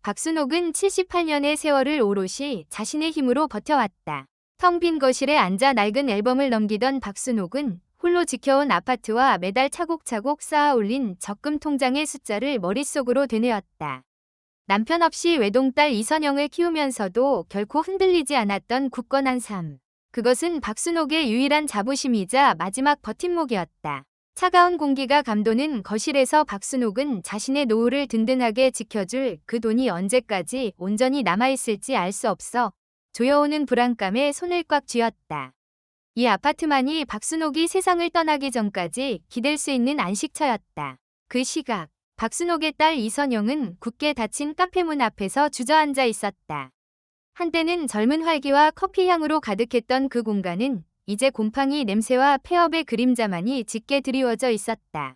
박순옥은 78년의 세월을 오롯이 자신의 힘으로 버텨왔다. 텅 빈 거실에 앉아 낡은 앨범을 넘기던 박순옥은 홀로 지켜온 아파트와 매달 차곡차곡 쌓아 올린 적금 통장의 숫자를 머릿속으로 되뇌었다. 남편 없이 외동딸 이선영을 키우면서도 결코 흔들리지 않았던 굳건한 삶. 그것은 박순옥의 유일한 자부심이자 마지막 버팀목이었다. 차가운 공기가 감도는 거실에서 박순옥은 자신의 노후를 든든하게 지켜줄 그 돈이 언제까지 온전히 남아있을지 알 수 없어 조여오는 불안감에 손을 꽉 쥐었다. 이 아파트만이 박순옥이 세상을 떠나기 전까지 기댈 수 있는 안식처였다. 그 시각, 박순옥의 딸 이선영은 굳게 닫힌 카페 문 앞에서 주저앉아 있었다. 한때는 젊은 활기와 커피 향으로 가득했던 그 공간은 이제 곰팡이 냄새와 폐업의 그림자만이 짙게 드리워져 있었다.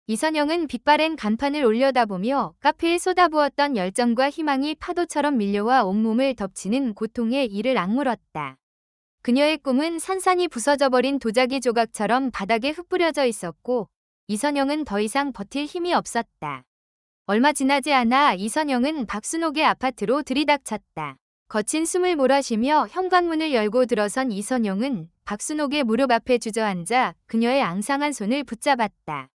이선영은 빛바랜 간판을 올려다보며 카페에 쏟아부었던 열정과 희망이 파도처럼 밀려와 온몸을 덮치는 고통에 이를 악물었다. 그녀의 꿈은 산산이 부서져버린 도자기 조각처럼 바닥에 흩뿌려져 있었고 이선영은 더 이상 버틸 힘이 없었다. 얼마 지나지 않아 이선영은 박순옥의 아파트로 들이닥쳤다. 거친 숨을 몰아쉬며 현관문을 열고 들어선 이선영은 박순옥의 무릎 앞에 주저앉아 그녀의 앙상한 손을 붙잡았다.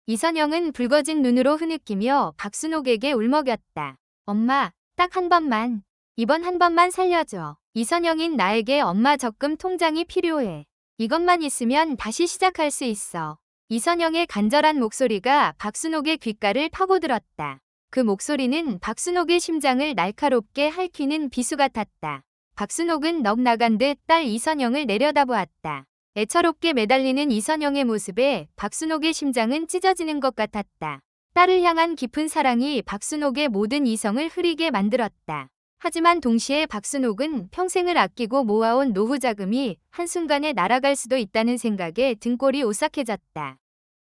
이선영은 붉어진 눈으로 흐느끼며 박순옥에게 울먹였다. 엄마, 딱 한 번만. 이번 한 번만 살려줘. 이선영인 나에게 엄마 적금 통장이 필요해. 이것만 있으면 다시 시작할 수 있어. 이선영의 간절한 목소리가 박순옥의 귓가를 파고들었다. 그 목소리는 박순옥의 심장을 날카롭게 핥히는 비수 같았다. 박순옥은 넋 나간 듯 딸 이선영을 내려다보았다. 애처롭게 매달리는 이선영의 모습에 박순옥의 심장은 찢어지는 것 같았다. 딸을 향한 깊은 사랑이 박순옥의 모든 이성을 흐리게 만들었다. 하지만 동시에 박순옥은 평생을 아끼고 모아온 노후 자금이 한순간에 날아갈 수도 있다는 생각에 등골이 오싹해졌다.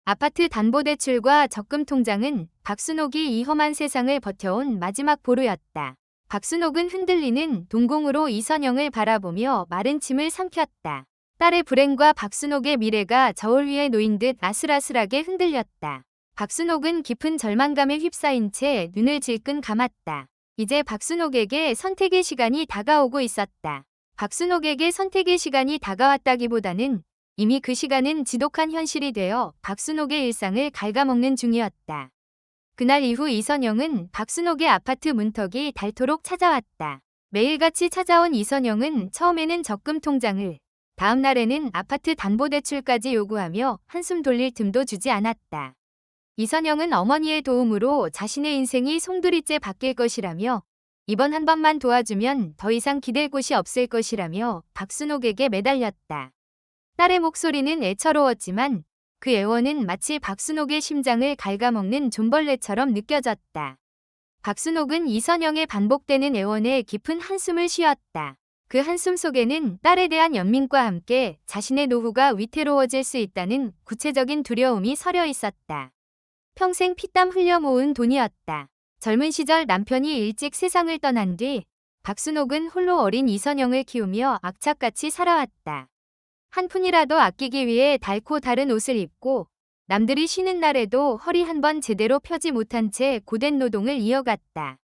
아파트 담보대출과 적금 통장은 박순옥이 이 험한 세상을 버텨온 마지막 보루였다. 박순옥은 흔들리는 동공으로 이선영을 바라보며 마른 침을 삼켰다. 딸의 불행과 박순옥의 미래가 저울 위에 놓인 듯 아슬아슬하게 흔들렸다. 박순옥은 깊은 절망감에 휩싸인 채 눈을 질끈 감았다. 이제 박순옥에게 선택의 시간이 다가오고 있었다. 박순옥에게 선택의 시간이 다가왔다기보다는 이미 그 시간은 지독한 현실이 되어 박순옥의 일상을 갉아먹는 중이었다. 그날 이후 이선영은 박순옥의 아파트 문턱이 닳도록 찾아왔다. 매일같이 찾아온 이선영은 처음에는 적금 통장을, 다음 날에는 아파트 담보대출까지 요구하며 한숨 돌릴 틈도 주지 않았다. 이선영은 어머니의 도움으로 자신의 인생이 송두리째 바뀔 것이라며 이번 한 번만 도와주면 더 이상 기댈 곳이 없을 것이라며 박순옥에게 매달렸다. 딸의 목소리는 애처로웠지만 그 애원은 마치 박순옥의 심장을 갉아먹는 존벌레처럼 느껴졌다. 박순옥은 이선영의 반복되는 애원에 깊은 한숨을 쉬었다. 그 한숨 속에는 딸에 대한 연민과 함께 자신의 노후가 위태로워질 수 있다는 구체적인 두려움이 서려 있었다. 평생 피땀 흘려 모은 돈이었다. 젊은 시절 남편이 일찍 세상을 떠난 뒤 박순옥은 홀로 어린 이선영을 키우며 악착같이 살아왔다. 한 푼이라도 아끼기 위해 닳고 다른 옷을 입고 남들이 쉬는 날에도 허리 한 번 제대로 펴지 못한 채 고된 노동을 이어갔다.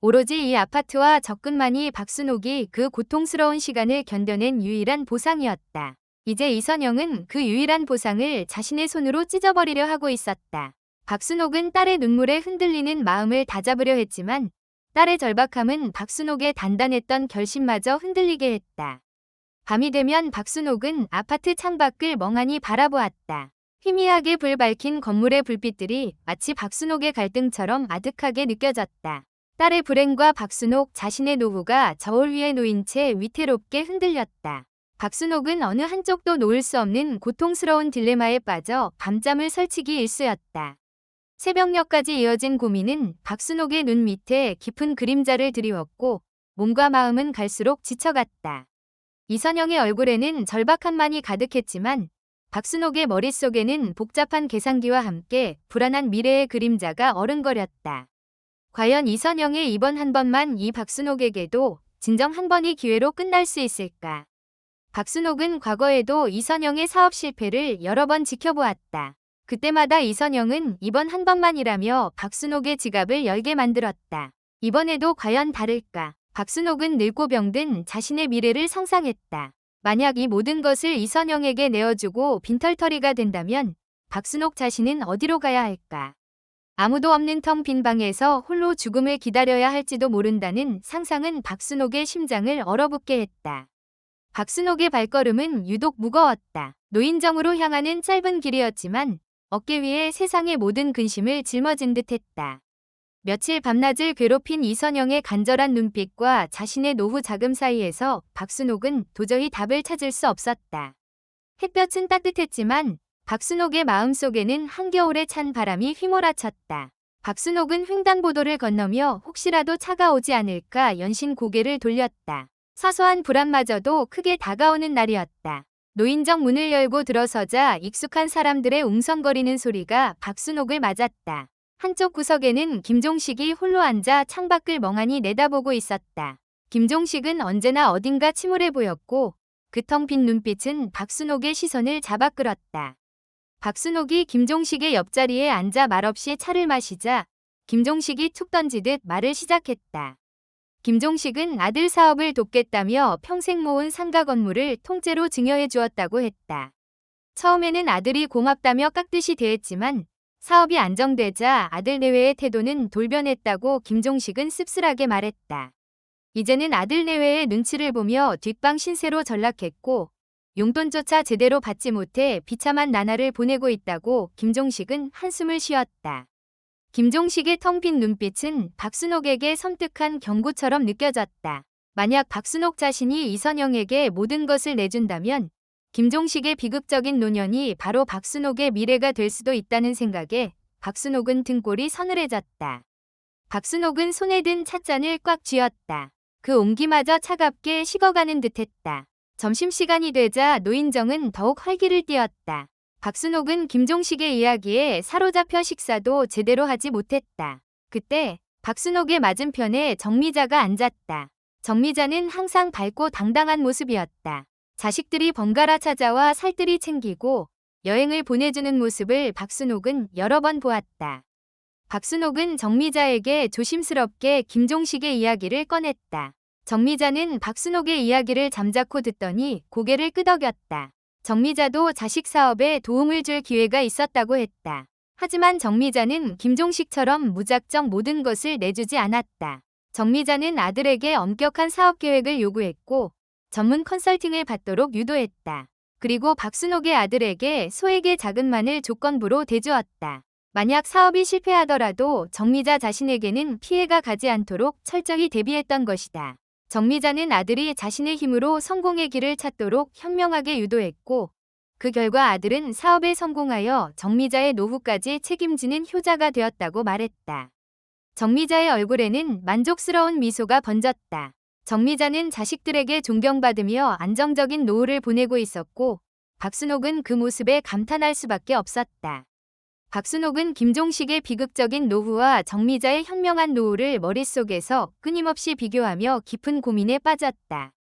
오로지 이 아파트와 적금만이 박순옥이 그 고통스러운 시간을 견뎌낸 유일한 보상이었다. 이제 이선영은 그 유일한 보상을 자신의 손으로 찢어버리려 하고 있었다. 박순옥은 딸의 눈물에 흔들리는 마음을 다잡으려 했지만 딸의 절박함은 박순옥의 단단했던 결심마저 흔들리게 했다. 밤이 되면 박순옥은 아파트 창밖을 멍하니 바라보았다. 희미하게 불 밝힌 건물의 불빛들이 마치 박순옥의 갈등처럼 아득하게 느껴졌다. 딸의 불행과 박순옥 자신의 노후가 저울 위에 놓인 채 위태롭게 흔들렸다. 박순옥은 어느 한쪽도 놓을 수 없는 고통스러운 딜레마에 빠져 밤잠을 설치기 일쑤였다. 새벽녘까지 이어진 고민은 박순옥의 눈 밑에 깊은 그림자를 드리웠고 몸과 마음은 갈수록 지쳐갔다. 이선영의 얼굴에는 절박함만이 가득했지만 박순옥의 머릿속에는 복잡한 계산기와 함께 불안한 미래의 그림자가 어른거렸다. 과연 이선영의 이번 한 번만 이 박순옥에게도 진정 한 번의 기회로 끝날 수 있을까? 박순옥은 과거에도 이선영의 사업 실패를 여러 번 지켜보았다. 그때마다 이선영은 이번 한 번만이라며 박순옥의 지갑을 열게 만들었다. 이번에도 과연 다를까? 박순옥은 늙고 병든 자신의 미래를 상상했다. 만약 이 모든 것을 이선영에게 내어주고 빈털터리가 된다면 박순옥 자신은 어디로 가야 할까? 아무도 없는 텅 빈 방에서 홀로 죽음을 기다려야 할지도 모른다는 상상은 박순옥의 심장을 얼어붙게 했다. 박순옥의 발걸음은 유독 무거웠다. 노인정으로 향하는 짧은 길이었지만 어깨 위에 세상의 모든 근심을 짊어진 듯했다. 며칠 밤낮을 괴롭힌 이선영의 간절한 눈빛과 자신의 노후 자금 사이에서 박순옥은 도저히 답을 찾을 수 없었다. 햇볕은 따뜻했지만 박순옥의 마음속에는 한겨울에 찬 바람이 휘몰아쳤다. 박순옥은 횡단보도를 건너며 혹시라도 차가 오지 않을까 연신 고개를 돌렸다. 사소한 불안마저도 크게 다가오는 날이었다. 노인정 문을 열고 들어서자 익숙한 사람들의 웅성거리는 소리가 박순옥을 맞았다. 한쪽 구석에는 김종식이 홀로 앉아 창밖을 멍하니 내다보고 있었다. 김종식은 언제나 어딘가 침울해 보였고 그 텅 빈 눈빛은 박순옥의 시선을 잡아 끌었다. 박순옥이 김종식의 옆자리에 앉아 말없이 차를 마시자 김종식이 툭 던지듯 말을 시작했다. 김종식은 아들 사업을 돕겠다며 평생 모은 상가 건물을 통째로 증여해 주었다고 했다. 처음에는 아들이 고맙다며 깍듯이 대했지만 사업이 안정되자 아들 내외의 태도는 돌변했다고 김종식은 씁쓸하게 말했다. 이제는 아들 내외의 눈치를 보며 뒷방 신세로 전락했고 용돈조차 제대로 받지 못해 비참한 나날을 보내고 있다고 김종식은 한숨을 쉬었다. 김종식의 텅 빈 눈빛은 박순옥에게 섬뜩한 경고처럼 느껴졌다. 만약 박순옥 자신이 이선영에게 모든 것을 내준다면 김종식의 비극적인 노년이 바로 박순옥의 미래가 될 수도 있다는 생각에 박순옥은 등골이 서늘해졌다. 박순옥은 손에 든 찻잔을 꽉 쥐었다. 그 온기마저 차갑게 식어가는 듯했다. 점심시간이 되자 노인정은 더욱 활기를 띠었다. 박순옥은 김종식의 이야기에 사로잡혀 식사도 제대로 하지 못했다. 그때 박순옥의 맞은편에 정미자가 앉았다. 정미자는 항상 밝고 당당한 모습이었다. 자식들이 번갈아 찾아와 살뜰히 챙기고 여행을 보내주는 모습을 박순옥은 여러 번 보았다. 박순옥은 정미자에게 조심스럽게 김종식의 이야기를 꺼냈다. 정미자는 박순옥의 이야기를 잠자코 듣더니 고개를 끄덕였다. 정미자도 자식 사업에 도움을 줄 기회가 있었다고 했다. 하지만 정미자는 김종식처럼 무작정 모든 것을 내주지 않았다. 정미자는 아들에게 엄격한 사업 계획을 요구했고 전문 컨설팅을 받도록 유도했다. 그리고 박순옥의 아들에게 소액의 자금만을 조건부로 대주었다. 만약 사업이 실패하더라도 정미자 자신에게는 피해가 가지 않도록 철저히 대비했던 것이다. 정미자는 아들이 자신의 힘으로 성공의 길을 찾도록 현명하게 유도했고 그 결과 아들은 사업에 성공하여 정미자의 노후까지 책임지는 효자가 되었다고 말했다. 정미자의 얼굴에는 만족스러운 미소가 번졌다. 정미자는 자식들에게 존경받으며 안정적인 노후를 보내고 있었고 박순옥은 그 모습에 감탄할 수밖에 없었다. 박순옥은 김종식의 비극적인 노후와 정미자의 현명한 노후를 머릿속에서 끊임없이 비교하며 깊은 고민에 빠졌다.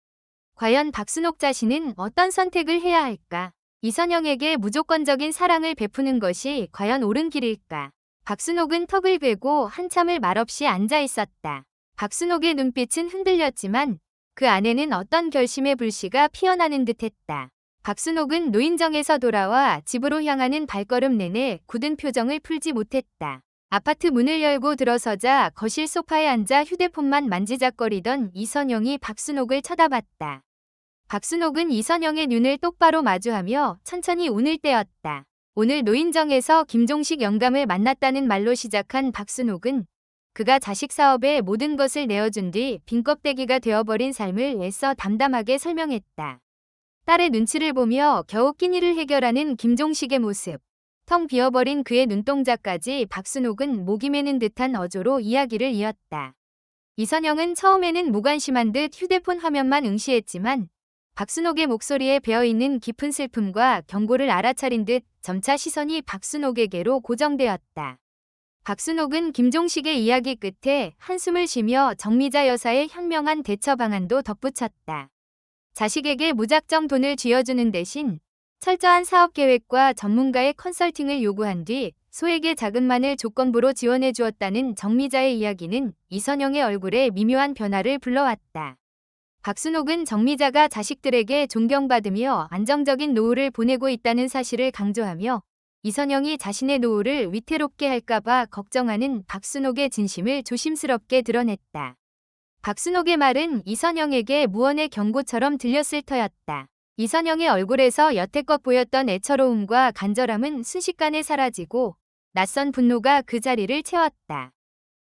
과연 박순옥 자신은 어떤 선택을 해야 할까? 이선영에게 무조건적인 사랑을 베푸는 것이 과연 옳은 길일까? 박순옥은 턱을 괴고 한참을 말없이 앉아 있었다. 박순옥의 눈빛은 흔들렸지만 그 안에는 어떤 결심의 불씨가 피어나는 듯했다. 박순옥은 노인정에서 돌아와 집으로 향하는 발걸음 내내 굳은 표정을 풀지 못했다. 아파트 문을 열고 들어서자 거실 소파에 앉아 휴대폰만 만지작거리던 이선영이 박순옥을 쳐다봤다. 박순옥은 이선영의 눈을 똑바로 마주하며 천천히 웃을 때였다. 오늘 노인정에서 김종식 영감을 만났다는 말로 시작한 박순옥은 그가 자식 사업에 모든 것을 내어준 뒤 빈껍데기가 되어버린 삶을 애써 담담하게 설명했다. 딸의 눈치를 보며 겨우 끼니를 해결하는 김종식의 모습, 텅 비어버린 그의 눈동자까지 박순옥은 목이 메는 듯한 어조로 이야기를 이었다. 이선영은 처음에는 무관심한 듯 휴대폰 화면만 응시했지만 박순옥의 목소리에 배어있는 깊은 슬픔과 경고를 알아차린 듯 점차 시선이 박순옥에게로 고정되었다. 박순옥은 김종식의 이야기 끝에 한숨을 쉬며 정미자 여사의 현명한 대처 방안도 덧붙였다. 자식에게 무작정 돈을 쥐어주는 대신 철저한 사업 계획과 전문가의 컨설팅을 요구한 뒤 소에게 자금만을 조건부로 지원해 주었다는 정미자의 이야기는 이선영의 얼굴에 미묘한 변화를 불러왔다. 박순옥은 정미자가 자식들에게 존경받으며 안정적인 노후를 보내고 있다는 사실을 강조하며 이선영이 자신의 노후를 위태롭게 할까봐 걱정하는 박순옥의 진심을 조심스럽게 드러냈다. 박순옥의 말은 이선영에게 무언의 경고처럼 들렸을 터였다. 이선영의 얼굴에서 여태껏 보였던 애처로움과 간절함은 순식간에 사라지고 낯선 분노가 그 자리를 채웠다.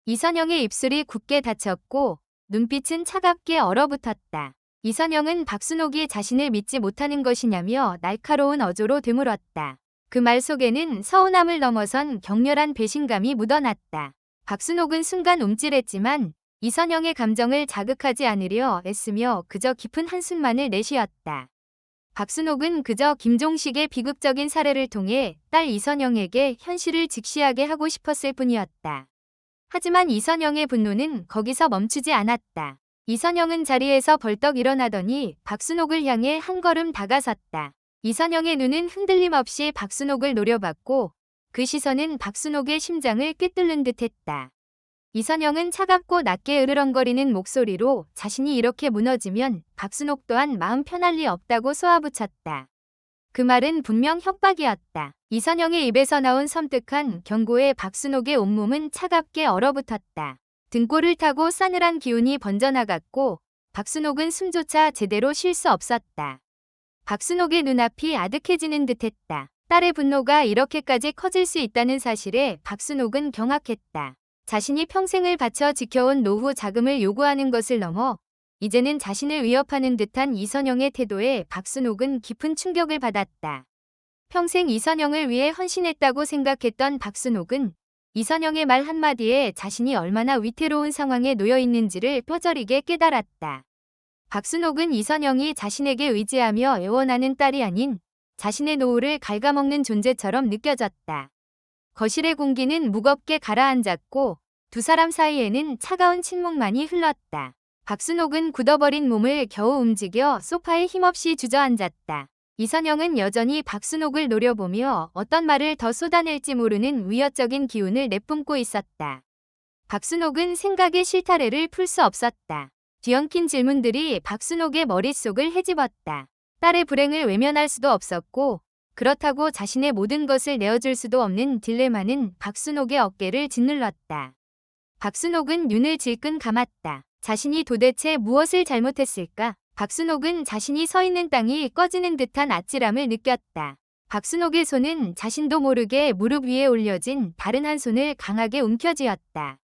이선영의 입술이 굳게 닫혔고 눈빛은 차갑게 얼어붙었다. 이선영은 박순옥이 자신을 믿지 못하는 것이냐며 날카로운 어조로 되물었다. 그 말 속에는 서운함을 넘어선 격렬한 배신감이 묻어났다. 박순옥은 순간 움찔했지만 이선영의 감정을 자극하지 않으려 애쓰며 그저 깊은 한숨만을 내쉬었다. 박순옥은 그저 김종식의 비극적인 사례를 통해 딸 이선영에게 현실을 직시하게 하고 싶었을 뿐이었다. 하지만 이선영의 분노는 거기서 멈추지 않았다. 이선영은 자리에서 벌떡 일어나더니 박순옥을 향해 한 걸음 다가섰다. 이선영의 눈은 흔들림 없이 박순옥을 노려봤고 그 시선은 박순옥의 심장을 꿰뚫는 듯했다. 이선영은 차갑고 낮게 으르렁거리는 목소리로 자신이 이렇게 무너지면 박순옥 또한 마음 편할 리 없다고 쏘아붙였다. 그 말은 분명 협박이었다. 이선영의 입에서 나온 섬뜩한 경고에 박순옥의 온몸은 차갑게 얼어붙었다. 등골을 타고 싸늘한 기운이 번져나갔고 박순옥은 숨조차 제대로 쉴 수 없었다. 박순옥의 눈앞이 아득해지는 듯했다. 딸의 분노가 이렇게까지 커질 수 있다는 사실에 박순옥은 경악했다. 자신이 평생을 바쳐 지켜온 노후 자금을 요구하는 것을 넘어 이제는 자신을 위협하는 듯한 이선영의 태도에 박순옥은 깊은 충격을 받았다. 평생 이선영을 위해 헌신했다고 생각했던 박순옥은 이선영의 말 한마디에 자신이 얼마나 위태로운 상황에 놓여 있는지를 뼈저리게 깨달았다. 박순옥은 이선영이 자신에게 의지하며 애원하는 딸이 아닌 자신의 노후를 갉아먹는 존재처럼 느껴졌다. 거실의 공기는 무겁게 가라앉았고 두 사람 사이에는 차가운 침묵만이 흘렀다. 박순옥은 굳어버린 몸을 겨우 움직여 소파에 힘없이 주저앉았다. 이선영은 여전히 박순옥을 노려보며 어떤 말을 더 쏟아낼지 모르는 위협적인 기운을 내뿜고 있었다. 박순옥은 생각의 실타래를 풀 수 없었다. 뒤엉킨 질문들이 박순옥의 머릿속을 헤집었다. 딸의 불행을 외면할 수도 없었고 그렇다고 자신의 모든 것을 내어줄 수도 없는 딜레마는 박순옥의 어깨를 짓눌렀다. 박순옥은 눈을 질끈 감았다. 자신이 도대체 무엇을 잘못했을까? 박순옥은 자신이 서 있는 땅이 꺼지는 듯한 아찔함을 느꼈다. 박순옥의 손은 자신도 모르게 무릎 위에 올려진 다른 한 손을 강하게 움켜쥐었다.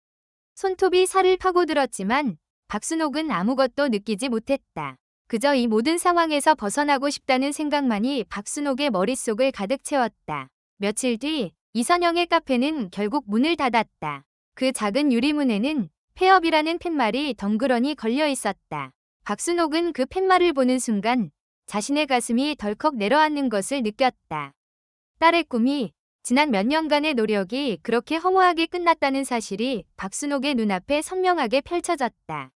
손톱이 살을 파고들었지만 박순옥은 아무것도 느끼지 못했다. 그저 이 모든 상황에서 벗어나고 싶다는 생각만이 박순옥의 머릿속을 가득 채웠다. 며칠 뒤 이선영의 카페는 결국 문을 닫았다. 그 작은 유리문에는 폐업이라는 팻말이 덩그러니 걸려 있었다. 박순옥은 그 팻말을 보는 순간 자신의 가슴이 덜컥 내려앉는 것을 느꼈다. 딸의 꿈이 지난 몇 년간의 노력이 그렇게 허무하게 끝났다는 사실이 박순옥의 눈앞에 선명하게 펼쳐졌다.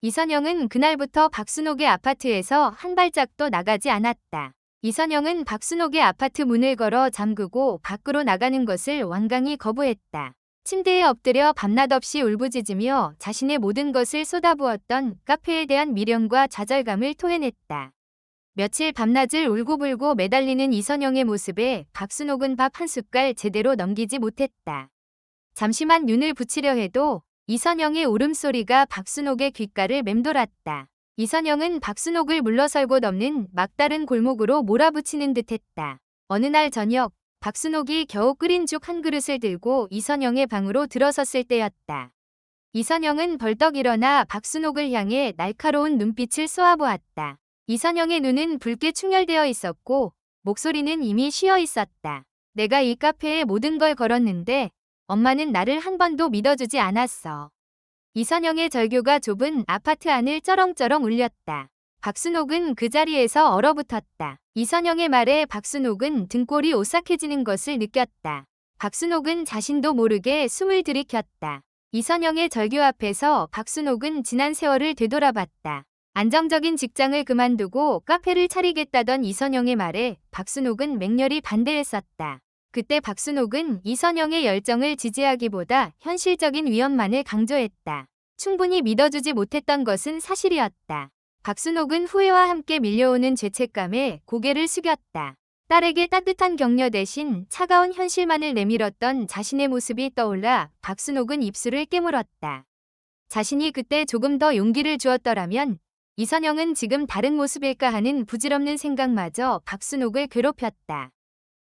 이선영은 그날부터 박순옥의 아파트에서 한 발짝도 나가지 않았다. 이선영은 박순옥의 아파트 문을 걸어 잠그고 밖으로 나가는 것을 완강히 거부했다. 침대에 엎드려 밤낮 없이 울부짖으며 자신의 모든 것을 쏟아부었던 카페에 대한 미련과 좌절감을 토해냈다. 며칠 밤낮을 울고불고 매달리는 이선영의 모습에 박순옥은 밥 한 숟갈 제대로 넘기지 못했다. 잠시만 눈을 붙이려 해도 이선영의 울음소리가 박순옥의 귓가를 맴돌았다. 이선영은 박순옥을 물러설 곳 없는 막다른 골목으로 몰아붙이는 듯했다. 어느 날 저녁 박순옥이 겨우 끓인 죽 한 그릇을 들고 이선영의 방으로 들어섰을 때였다. 이선영은 벌떡 일어나 박순옥을 향해 날카로운 눈빛을 쏘아보았다. 이선영의 눈은 붉게 충혈되어 있었고 목소리는 이미 쉬어 있었다. 내가 이 카페에 모든 걸 걸었는데 엄마는 나를 한 번도 믿어주지 않았어. 이선영의 절규가 좁은 아파트 안을 쩌렁쩌렁 울렸다. 박순옥은 그 자리에서 얼어붙었다. 이선영의 말에 박순옥은 등골이 오싹해지는 것을 느꼈다. 박순옥은 자신도 모르게 숨을 들이켰다. 이선영의 절규 앞에서 박순옥은 지난 세월을 되돌아봤다. 안정적인 직장을 그만두고 카페를 차리겠다던 이선영의 말에 박순옥은 맹렬히 반대했었다. 그때 박순옥은 이선영의 열정을 지지하기보다 현실적인 위험만을 강조했다. 충분히 믿어주지 못했던 것은 사실이었다. 박순옥은 후회와 함께 밀려오는 죄책감에 고개를 숙였다. 딸에게 따뜻한 격려 대신 차가운 현실만을 내밀었던 자신의 모습이 떠올라 박순옥은 입술을 깨물었다. 자신이 그때 조금 더 용기를 주었더라면 이선영은 지금 다른 모습일까 하는 부질없는 생각마저 박순옥을 괴롭혔다.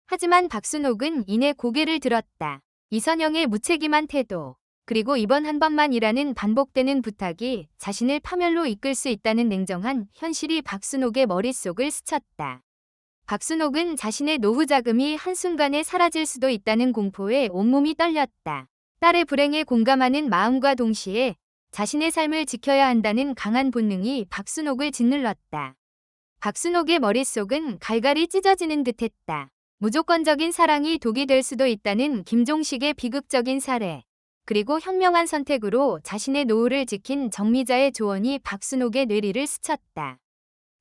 하지만 박순옥은 이내 고개를 들었다. 이선영의 무책임한 태도, 그리고 이번 한 번만이라는 반복되는 부탁이 자신을 파멸로 이끌 수 있다는 냉정한 현실이 박순옥의 머릿속을 스쳤다. 박순옥은 자신의 노후 자금이 한순간에 사라질 수도 있다는 공포에 온몸이 떨렸다. 딸의 불행에 공감하는 마음과 동시에 자신의 삶을 지켜야 한다는 강한 본능이 박순옥을 짓눌렀다. 박순옥의 머릿속은 갈갈이 찢어지는 듯했다. 무조건적인 사랑이 독이 될 수도 있다는 김종식의 비극적인 사례, 그리고 현명한 선택으로 자신의 노후를 지킨 정미자의 조언이 박순옥의 뇌리를 스쳤다.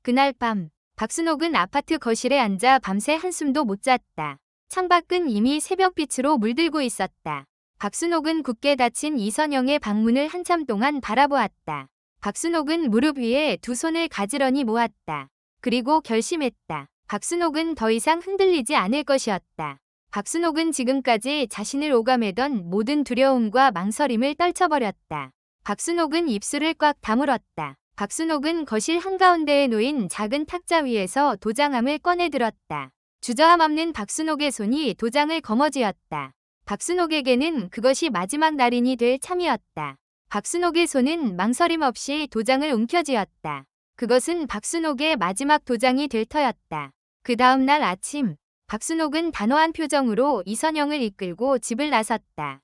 그날 밤, 박순옥은 아파트 거실에 앉아 밤새 한숨도 못 잤다. 창밖은 이미 새벽빛으로 물들고 있었다. 박순옥은 굳게 닫힌 이선영의 방문을 한참 동안 바라보았다. 박순옥은 무릎 위에 두 손을 가지런히 모았다. 그리고 결심했다. 박순옥은 더 이상 흔들리지 않을 것이었다. 박순옥은 지금까지 자신을 오가매던 모든 두려움과 망설임을 떨쳐버렸다. 박순옥은 입술을 꽉 다물었다. 박순옥은 거실 한가운데에 놓인 작은 탁자 위에서 도장함을 꺼내들었다. 주저함 없는 박순옥의 손이 도장을 거머쥐었다. 박순옥에게는 그것이 마지막 날인이 될 참이었다. 박순옥의 손은 망설임 없이 도장을 움켜쥐었다. 그것은 박순옥의 마지막 도장이 될 터였다. 그 다음 날 아침, 박순옥은 단호한 표정으로 이선영을 이끌고 집을 나섰다.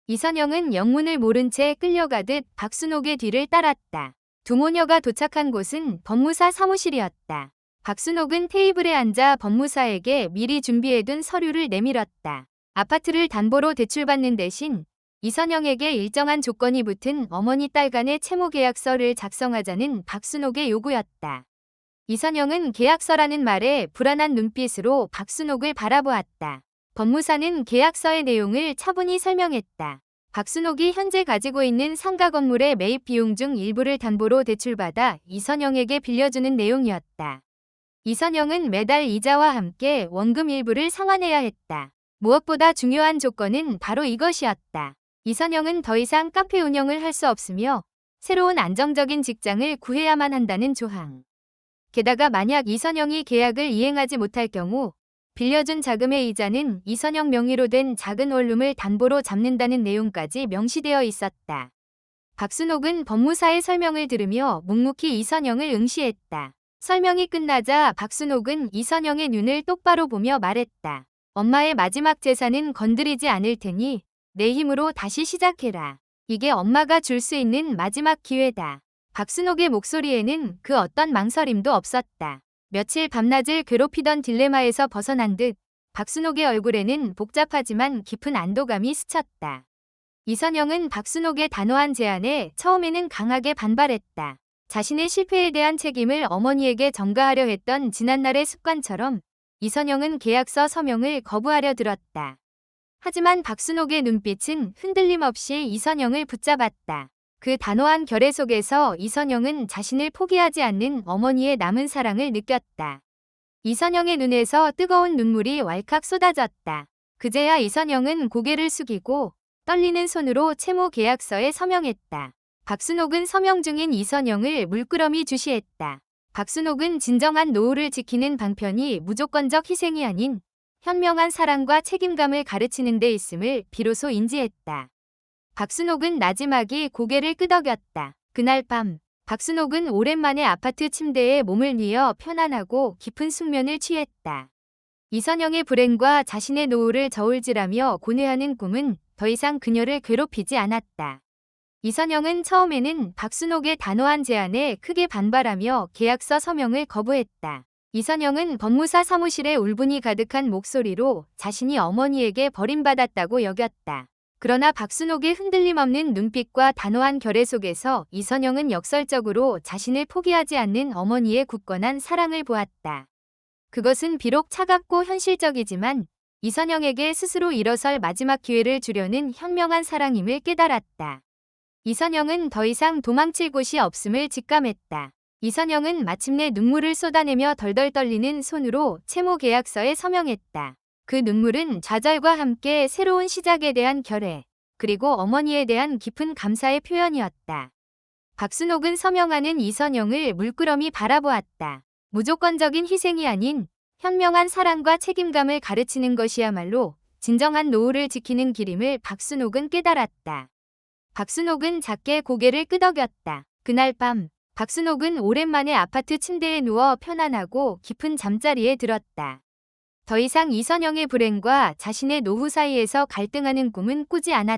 이선영은 영문을 모른 채 끌려가듯 박순옥의 뒤를 따랐다. 두 모녀가 도착한 곳은 법무사 사무실이었다. 박순옥은 테이블에 앉아 법무사에게 미리 준비해둔 서류를 내밀었다. 아파트를 담보로 대출받는 대신 이선영에게 일정한 조건이 붙은 어머니 딸 간의 채무계약서를 작성하자는 박순옥의 요구였다. 이선영은 계약서라는 말에 불안한 눈빛으로 박순옥을 바라보았다. 법무사는 계약서의 내용을 차분히 설명했다. 박순옥이 현재 가지고 있는 상가 건물의 매입 비용 중 일부를 담보로 대출받아 이선영에게 빌려주는 내용이었다. 이선영은 매달 이자와 함께 원금 일부를 상환해야 했다. 무엇보다 중요한 조건은 바로 이것이었다. 이선영은 더 이상 카페 운영을 할 수 없으며 새로운 안정적인 직장을 구해야만 한다는 조항. 게다가 만약 이선영이 계약을 이행하지 못할 경우 빌려준 자금의 이자는 이선영 명의로 된 작은 원룸을 담보로 잡는다는 내용까지 명시되어 있었다. 박순옥은 법무사의 설명을 들으며 묵묵히 이선영을 응시했다. 설명이 끝나자 박순옥은 이선영의 눈을 똑바로 보며 말했다. 엄마의 마지막 재산은 건드리지 않을 테니 내 힘으로 다시 시작해라. 이게 엄마가 줄 수 있는 마지막 기회다. 박순옥의 목소리에는 그 어떤 망설임도 없었다. 며칠 밤낮을 괴롭히던 딜레마에서 벗어난 듯 박순옥의 얼굴에는 복잡하지만 깊은 안도감이 스쳤다. 이선영은 박순옥의 단호한 제안에 처음에는 강하게 반발했다. 자신의 실패에 대한 책임을 어머니에게 전가하려 했던 지난날의 습관처럼 이선영은 계약서 서명을 거부하려 들었다. 하지만 박순옥의 눈빛은 흔들림 없이 이선영을 붙잡았다. 그 단호한 결의 속에서 이선영은 자신을 포기하지 않는 어머니의 남은 사랑을 느꼈다. 이선영의 눈에서 뜨거운 눈물이 왈칵 쏟아졌다. 그제야 이선영은 고개를 숙이고 떨리는 손으로 채무 계약서에 서명했다. 박순옥은 서명 중인 이선영을 물끄러미 주시했다. 박순옥은 진정한 노후를 지키는 방편이 무조건적 희생이 아닌 현명한 사랑과 책임감을 가르치는 데 있음을 비로소 인지했다. 박순옥은 나지막이 고개를 끄덕였다. 그날 밤, 박순옥은 오랜만에 아파트 침대에 몸을 뉘어 편안하고 깊은 숙면을 취했다. 이선영의 불행과 자신의 노후를 저울질하며 고뇌하는 꿈은 더 이상 그녀를 괴롭히지 않았다. 이선영은 처음에는 박순옥의 단호한 제안에 크게 반발하며 계약서 서명을 거부했다. 이선영은 법무사 사무실에 울분이 가득한 목소리로 자신이 어머니에게 버림받았다고 여겼다. 그러나 박순옥의 흔들림 없는 눈빛과 단호한 결의 속에서 이선영은 역설적으로 자신을 포기하지 않는 어머니의 굳건한 사랑을 보았다. 그것은 비록 차갑고 현실적이지만 이선영에게 스스로 일어설 마지막 기회를 주려는 현명한 사랑임을 깨달았다. 이선영은 더 이상 도망칠 곳이 없음을 직감했다. 이선영은 마침내 눈물을 쏟아내며 덜덜 떨리는 손으로 채무 계약서에 서명했다. 그 눈물은 좌절과 함께 새로운 시작에 대한 결의, 그리고 어머니에 대한 깊은 감사의 표현이었다. 박순옥은 서명하는 이선영을 물끄러미 바라보았다. 무조건적인 희생이 아닌 현명한 사랑과 책임감을 가르치는 것이야말로 진정한 노후를 지키는 길임을 박순옥은 깨달았다. 박순옥은 작게 고개를 끄덕였다. 그날 밤, 박순옥은 오랜만에 아파트 침대에 누워 편안하고 깊은 잠자리에 들었다. 더 이상 이선영의 불행과 자신의 노후 사이에서 갈등하는 꿈은 꾸지 않았다.